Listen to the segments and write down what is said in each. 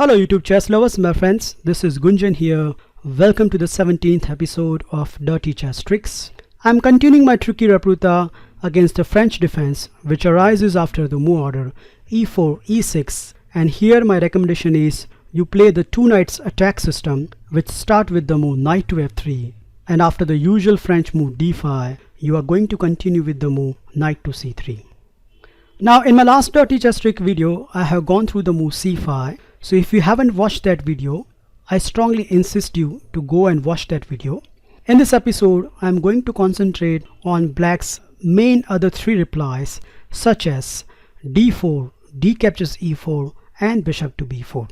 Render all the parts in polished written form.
Hello YouTube chess lovers, my friends, this is Gunjan here. Welcome to the 17th episode of Dirty Chess Tricks. I'm continuing my tricky repleta against the French defense which arises after the move order e4, e6, and here my recommendation is you play the two knights attack system which start with the move knight to f3, and after the usual French move d5 you are going to continue with the move knight to c3. Now in my last Dirty Chess Trick video I have gone through the move c5. So if you haven't watched that video, I strongly insist you to go and watch that video. In this episode, I'm going to concentrate on black's main other three replies such as d4, d captures e4 and bishop to b4.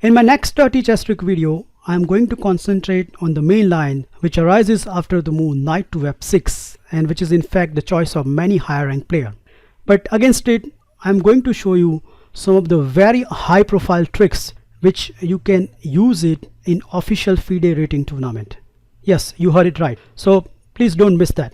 In my next Dirty Chess Trick video, I'm going to concentrate on the main line which arises after the move knight to f6 and which is in fact the choice of many higher ranked players. But against it, I'm going to show you some of the very high profile tricks which you can use it in official FIDE rating tournament. Yes, you heard it right. So please don't miss that.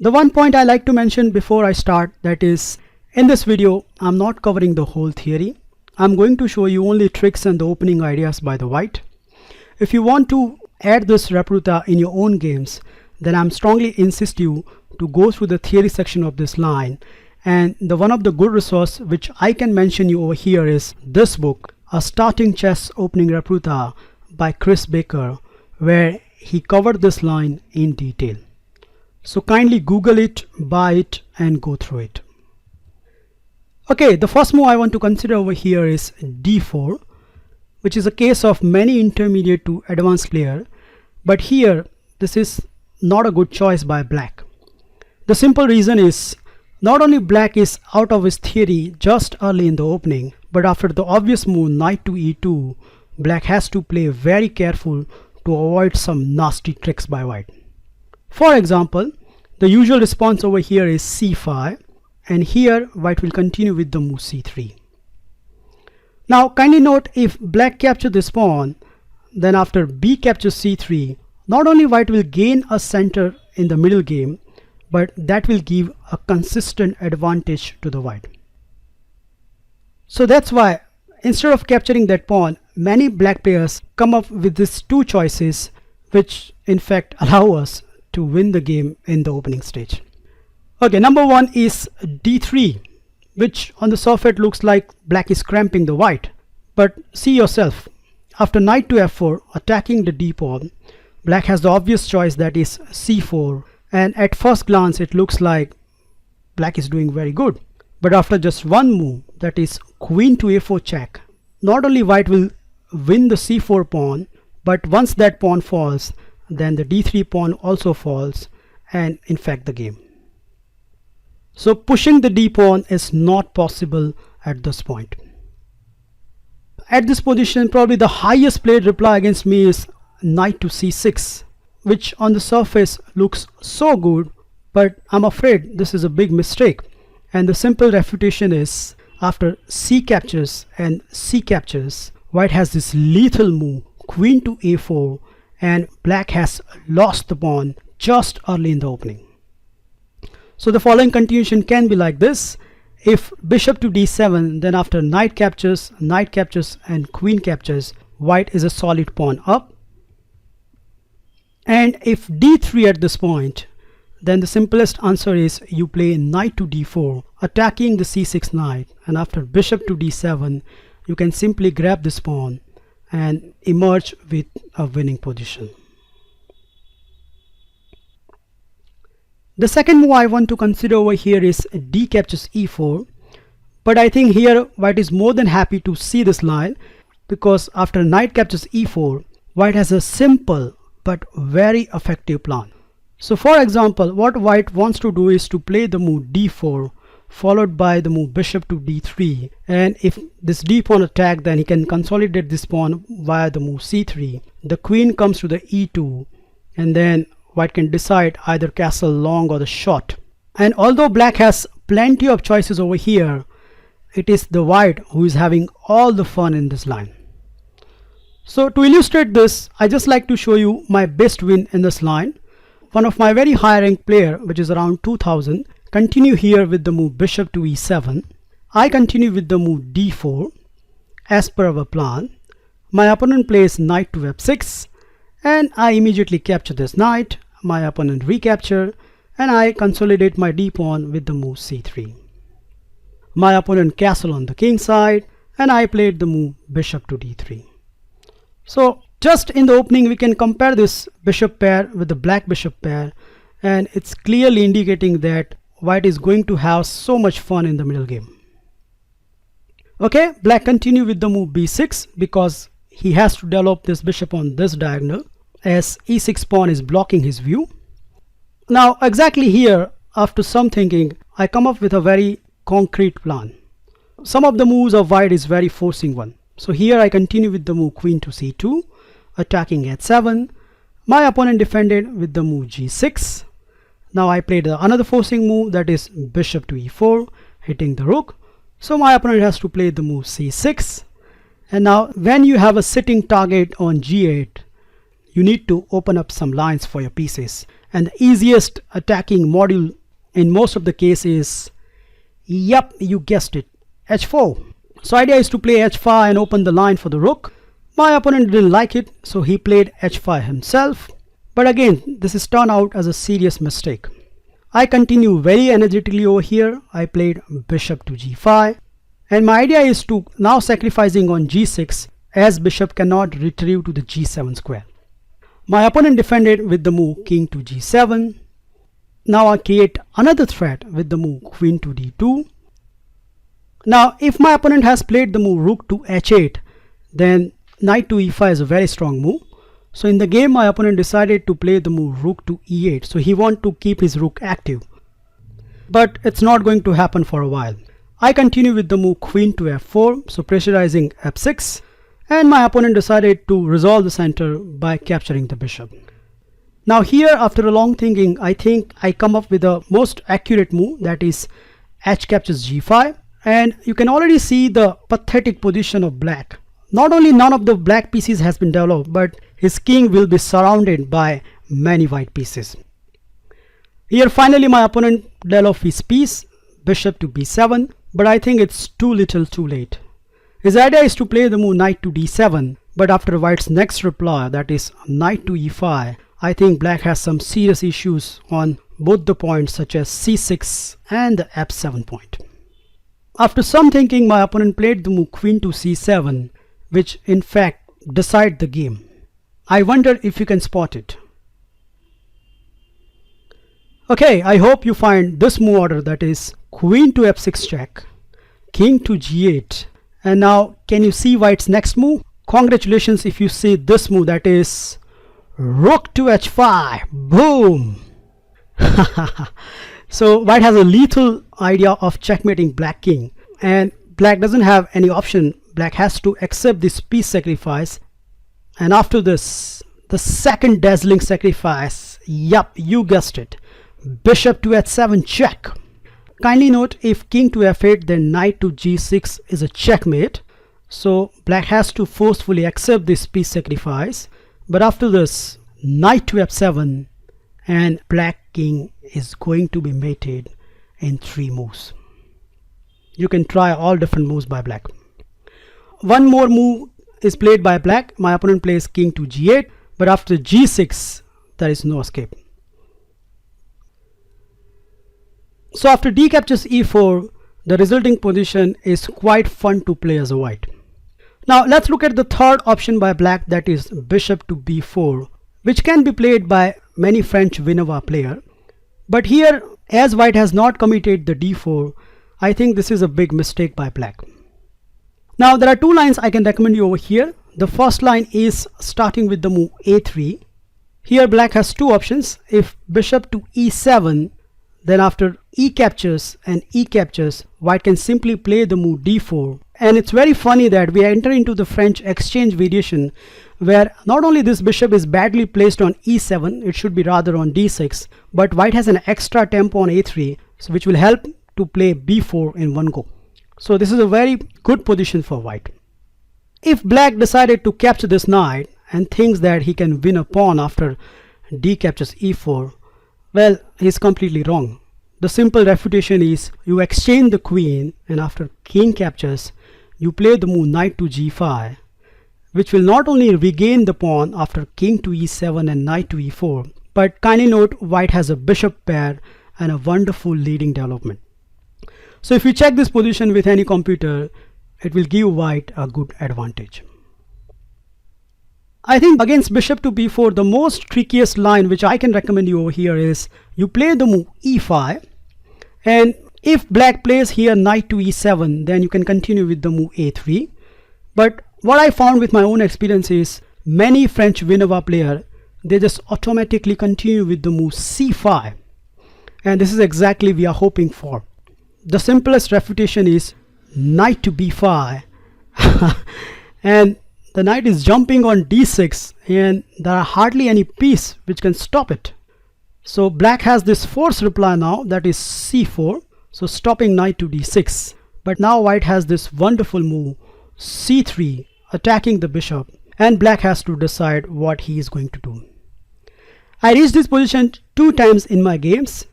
The one point I like to mention before I start, that is, in this video I'm not covering the whole theory. I'm going to show you only tricks and the opening ideas by the white. If you want to add this repleta in your own games, then I'm strongly insist you to go through the theory section of this line. And the one of the good resource which I can mention you over here is this book, A Starting Chess Opening Repleta by Chris Baker, where he covered this line in detail. So kindly Google it, buy it and go through it. Okay, the first move I want to consider over here is d4, which is a case of many intermediate to advanced player, but here this is not a good choice by black. The simple reason is not only black is out of his theory just early in the opening, but after the obvious move knight to e2, black has to play very careful to avoid some nasty tricks by white. For example, the usual response over here is c5, and here white will continue with the move c3. Now kindly note, if black captures this pawn, then after b captures c3, not only white will gain a center in the middle game, but that will give a consistent advantage to the white. So that's why instead of capturing that pawn, many black players come up with these two choices which in fact allow us to win the game in the opening stage. Okay, number one is d3, which on the surface looks like black is cramping the white, but see yourself, after knight to f4 attacking the d pawn, black has the obvious choice, that is c4. And at first glance it looks like black is doing very good, but after just one move, that is queen to a4 check, not only white will win the c4 pawn, but once that pawn falls, then the d3 pawn also falls, and in fact the game. So pushing the d pawn is not possible at this point. At this position, probably the highest played reply against me is knight to c6, which on the surface looks so good, but I'm afraid this is a big mistake. And the simple refutation is, after c captures and c captures, white has this lethal move queen to a4, and black has lost the pawn just early in the opening. So the following continuation can be like this: if bishop to d7, then after knight captures and queen captures, white is a solid pawn up. And if d3 at this point, then the simplest answer is you play knight to d4 attacking the c6 knight, and after bishop to d7 you can simply grab this pawn and emerge with a winning position. The second move I want to consider over here is d captures e4, but I think here white is more than happy to see this line, because after knight captures e4, white has a simple but very effective plan. So for example, what white wants to do is to play the move d4 followed by the move bishop to d3, and if this d pawn attack, then he can consolidate this pawn via the move c3. The queen comes to the e2, and then white can decide either castle long or the short. And although black has plenty of choices over here, it is the white who is having all the fun in this line. So to illustrate this, I just like to show you my best win in this line. One of my very high ranked player, which is around 2000, continue here with the move bishop to e7. I continue with the move d4. as per our plan. My opponent plays knight to f6 and I immediately capture this knight. My opponent recapture and I consolidate my d-pawn with the move c3. My opponent castle on the king side and I played the move bishop to d3. So just in the opening we can compare this bishop pair with the black bishop pair, and it's clearly indicating that white is going to have so much fun in the middle game. Okay, black continue with the move b6 because he has to develop this bishop on this diagonal as e6 pawn is blocking his view. Now exactly here, after some thinking, I come up with a very concrete plan. Some of the moves of white is very forcing one. So here I continue with the move queen to c2, attacking h7. My opponent defended with the move g6. Now I played another forcing move, that is bishop to e4, hitting the rook. So my opponent has to play the move c6. And now when you have a sitting target on g8, you need to open up some lines for your pieces. And the easiest attacking module in most of the cases, yep, you guessed it, h4. So idea is to play h5 and open the line for the rook. My opponent didn't like it, so he played h5 himself. But again, this is turned out as a serious mistake. I continue very energetically over here. I played bishop to g5. And my idea is to now sacrificing on g6 as bishop cannot retrieve to the g7 square. My opponent defended with the move king to g7. Now I create another threat with the move queen to d2. Now if my opponent has played the move rook to h8, then knight to e5 is a very strong move. So in the game my opponent decided to play the move rook to e8. So he wants to keep his rook active. But it's not going to happen for a while. I continue with the move queen to f4, so pressurizing f6. And my opponent decided to resolve the center by capturing the bishop. Now here, after a long thinking, I think I come up with the most accurate move, that is h captures g5. And you can already see the pathetic position of black. Not only none of the black pieces has been developed, but his king will be surrounded by many white pieces. Here finally my opponent developed his piece, bishop to b7, but I think it's too little too late. His idea is to play the move knight to d7, but after white's next reply, that is knight to e5, I think black has some serious issues on both the points such as c6 and the f7 point. After some thinking, my opponent played the move queen to c7, which in fact decide the game. I wonder if you can spot it. Okay, I hope you find this move order, that is queen to f6 check, king to g8, and now can you see white's next move? Congratulations if you see this move, that is rook to h5, boom. So white has a lethal idea of checkmating black king, and black doesn't have any option. Black has to accept this piece sacrifice, and after this, the second dazzling sacrifice, yup, you guessed it, bishop to h7 check. Kindly note, if king to f8, then knight to g6 is a checkmate. So black has to forcefully accept this piece sacrifice. But after this, knight to f7, and black king is going to be mated in 3 moves. You can try all different moves by black. One more move is played by black. My opponent plays king to g8, but after g6, there is no escape. So after d captures e4, the resulting position is quite fun to play as a white. Now let's look at the third option by black, that is bishop to b4, which can be played by many French Vinava player. But here, as white has not committed the d4, I think this is a big mistake by black. Now there are 2 lines I can recommend you over here. The first line is starting with the move a3. Here black has 2 options. If bishop to e7, then after e captures and e captures, white can simply play the move d4. And it's very funny that we enter into the French exchange variation, where not only this bishop is badly placed on e7, it should be rather on d6, but white has an extra tempo on a3, so which will help to play b4 in one go. So this is a very good position for white. If black decided to capture this knight and thinks that he can win a pawn after d captures e4, well, he's completely wrong. The simple refutation is you exchange the queen, and after king captures, you play the move knight to g5, which will not only regain the pawn after king to e7 and knight to e4, but kindly note white has a bishop pair and a wonderful leading development. So if you check this position with any computer, it will give white a good advantage. I think against bishop to b4, the most trickiest line which I can recommend you over here is you play the move e5, and if black plays here knight to e7, then you can continue with the move a3. But what I found with my own experience is many French Vinova player, they just automatically continue with the move c5, and this is exactly we are hoping for. The simplest refutation is knight to b5 and the knight is jumping on d6 and there are hardly any piece which can stop it. So black has this forced reply now, that is c4, so stopping knight to d6. But now white has this wonderful move c3, attacking the bishop, and black has to decide what he is going to do. I reached this position 2 times in my games.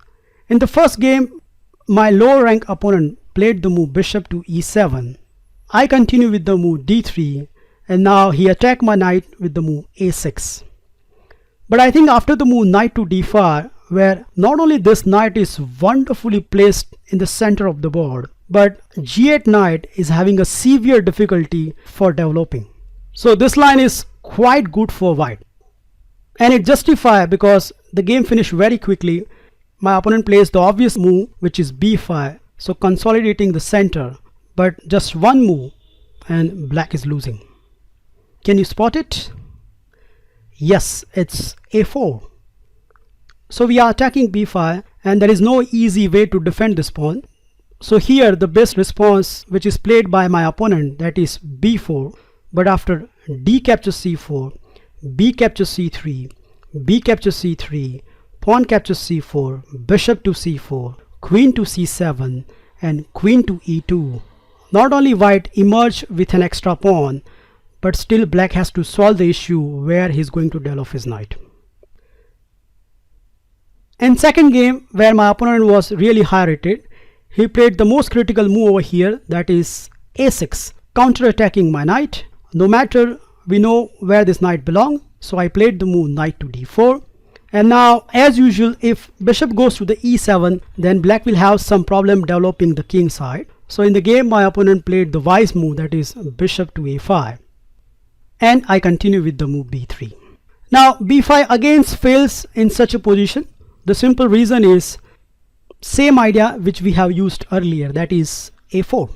In the first game, my lower rank opponent played the move bishop to e7. I continue with the move d3, and now he attacked my knight with the move a6. But I think after the move knight to d5, where not only this knight is wonderfully placed in the center of the board, but g8 knight is having a severe difficulty for developing. So this line is quite good for white, and it justifies because the game finished very quickly. My opponent plays the obvious move, which is b5, so consolidating the center, but just one move and black is losing. Can you spot it? Yes, it's a4. So we are attacking b5 and there is no easy way to defend this pawn. So here the best response which is played by my opponent, that is b4, but after d captures c4, b captures c3, b captures c3, pawn captures c4, bishop to c4, queen to c7 and queen to e2. Not only white emerged with an extra pawn, but still black has to solve the issue where he's going to develop his knight. In second game, where my opponent was really high rated, he played the most critical move over here, that is a6, counter-attacking my knight. No matter, we know where this knight belongs, so I played the move knight to d4. And now, as usual, if bishop goes to the e7, then black will have some problem developing the king side. So in the game, my opponent played the wise move, that is bishop to a5. And I continue with the move b3. Now b5 again fails in such a position. The simple reason is same idea which we have used earlier, that is a4.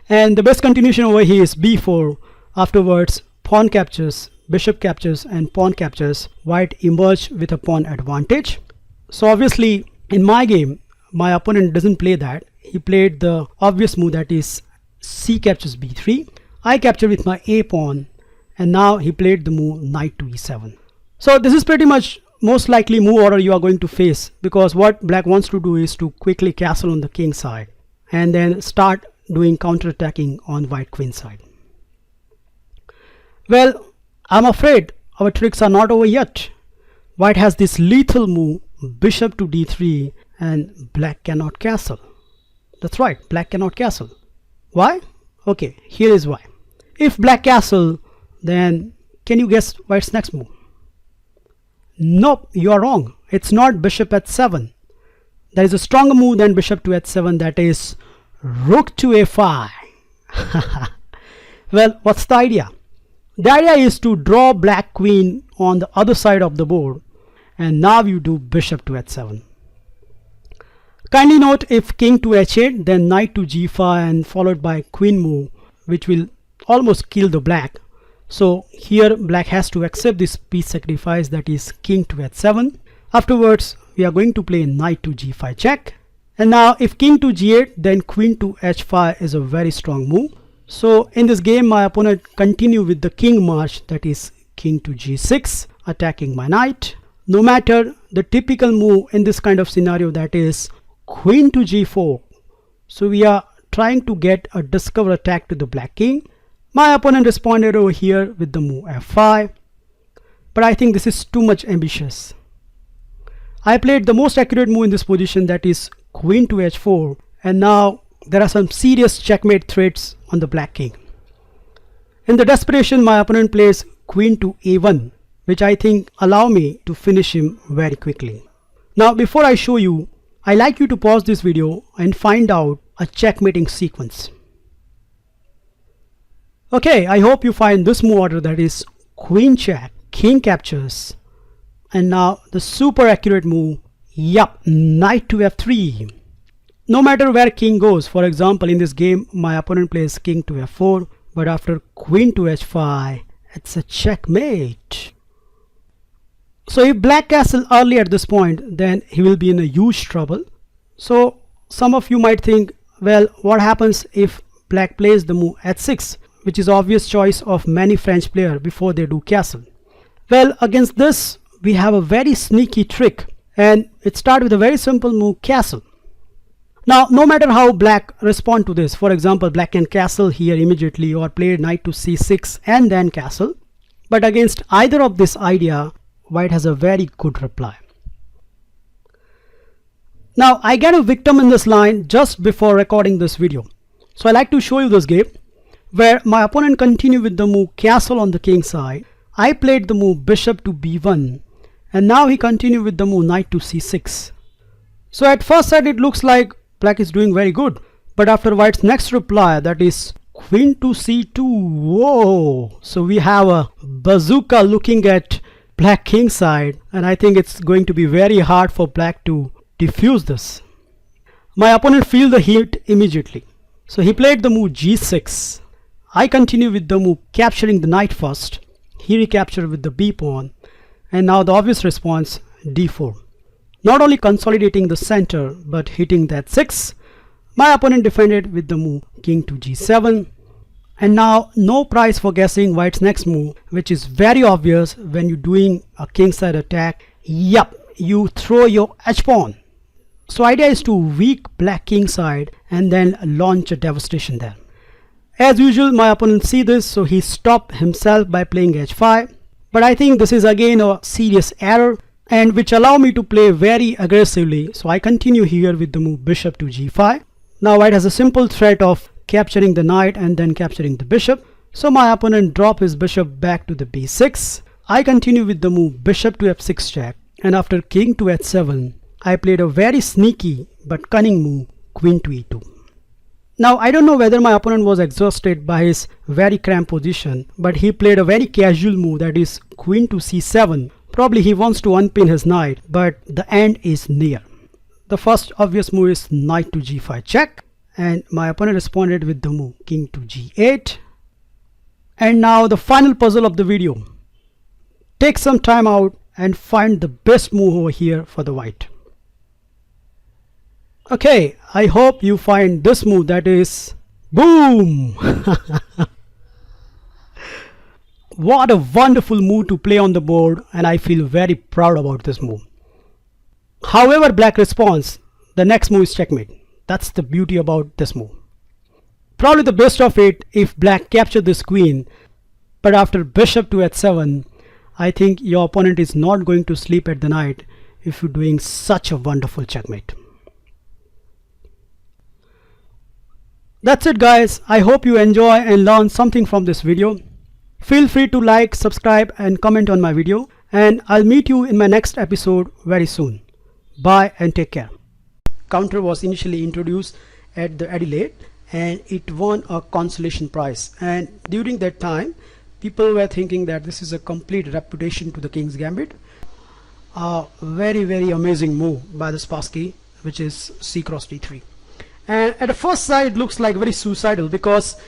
And the best continuation over here is b4. Afterwards, pawn captures, bishop captures and pawn captures. White emerged with a pawn advantage. So obviously in my game, my opponent doesn't play that. He played the obvious move, that is c captures b3. I captured with my a pawn, and now he played the move knight to e7. So this is pretty much most likely move order you are going to face, because what black wants to do is to quickly castle on the king side and then start doing counter-attacking on white queen side. Well, I'm afraid our tricks are not over yet. White has this lethal move bishop to d3 and black cannot castle. That's right, black cannot castle. Why? Okay, here is why. If black castle, then can you guess white's next move? Nope, you are wrong. It's not bishop h7. There is a stronger move than bishop to h7, that is rook to a5. Well, what's the idea? The idea is to draw black queen on the other side of the board, and now you do bishop to h7. Kindly note, if king to h8, then knight to g5 and followed by queen move, which will almost kill the black. So here black has to accept this piece sacrifice, that is king to h7. Afterwards, we are going to play knight to g5 check. And now if king to g8, then queen to h5 is a very strong move. So in this game, my opponent continue with the king march, that is king to g6, attacking my knight. No matter the typical move in this kind of scenario, that is queen to g4. So we are trying to get a discover attack to the black king. My opponent responded over here with the move f5, but I think this is too much ambitious. I played the most accurate move in this position, that is queen to h4, and now there are some serious checkmate threats on the black king. In the desperation, my opponent plays queen to a1, which I think allow me to finish him very quickly. Now before I show you, I like you to pause this video and find out a checkmating sequence. Okay, I hope you find this move order, that is queen check, king captures, and now the super accurate move, yup, knight to f3. No matter where king goes, for example in this game my opponent plays king to f4, but after queen to h5, it's a checkmate. So if black castle early at this point, then he will be in a huge trouble. So some of you might think, well, what happens if black plays the move h6, which is obvious choice of many French players before they do castle. Well, against this we have a very sneaky trick, and it starts with a very simple move, castle. Now no matter how black respond to this, for example black can castle here immediately or play knight to c6 and then castle, but against either of this idea white has a very good reply. Now I get a victim in this line just before recording this video, so I like to show you this game where my opponent continued with the move castle on the king side. I played the move bishop to b1, and now he continued with the move knight to c6. So at first sight it looks like black is doing very good, but after white's next reply, that is queen to c2, whoa, so we have a bazooka looking at black king side, and I think it's going to be very hard for black to defuse this. My opponent feel the heat immediately, so he played the move g6. I continue with the move capturing the knight first. He recaptured with the b pawn, and now the obvious response, d4. Not only consolidating the center but hitting that 6. My opponent defended with the move king to g7, and now no prize for guessing white's next move, which is very obvious when you're doing a kingside attack. Yup, you throw your h-pawn. So idea is to weak black king side and then launch a devastation there. As usual my opponent see this, so he stopped himself by playing h5, but I think this is again a serious error, and which allow me to play very aggressively. So I continue here with the move bishop to g5. Now white has a simple threat of capturing the knight and then capturing the bishop, so my opponent drop his bishop back to the b6. I continue with the move bishop to f6 check, and after king to h7 I played a very sneaky but cunning move queen to e2. Now I don't know whether my opponent was exhausted by his very cramped position, but he played a very casual move, that is queen to c7. Probably he wants to unpin his knight, but the end is near. The first obvious move is knight to g5 check, and my opponent responded with the move king to g8. And now the final puzzle of the video. Take some time out and find the best move over here for the white. Okay, I hope you find this move, that is boom. What a wonderful move to play on the board, and I feel very proud about this move. However black responds, the next move is checkmate. That's the beauty about this move. Probably the best of it if black captured this queen, but after bishop to h7, I think your opponent is not going to sleep at the night if you're doing such a wonderful checkmate. That's it guys, I hope you enjoy and learn something from this video. Feel free to like, subscribe and comment on my video, and I'll meet you in my next episode very soon. Bye and take care. Counter was initially introduced at the Adelaide and it won a consolation prize, and during that time people were thinking that this is a complete reputation to the King's Gambit. A very amazing move by the Spassky, which is c cross d3. And at the first sight it looks like very suicidal, because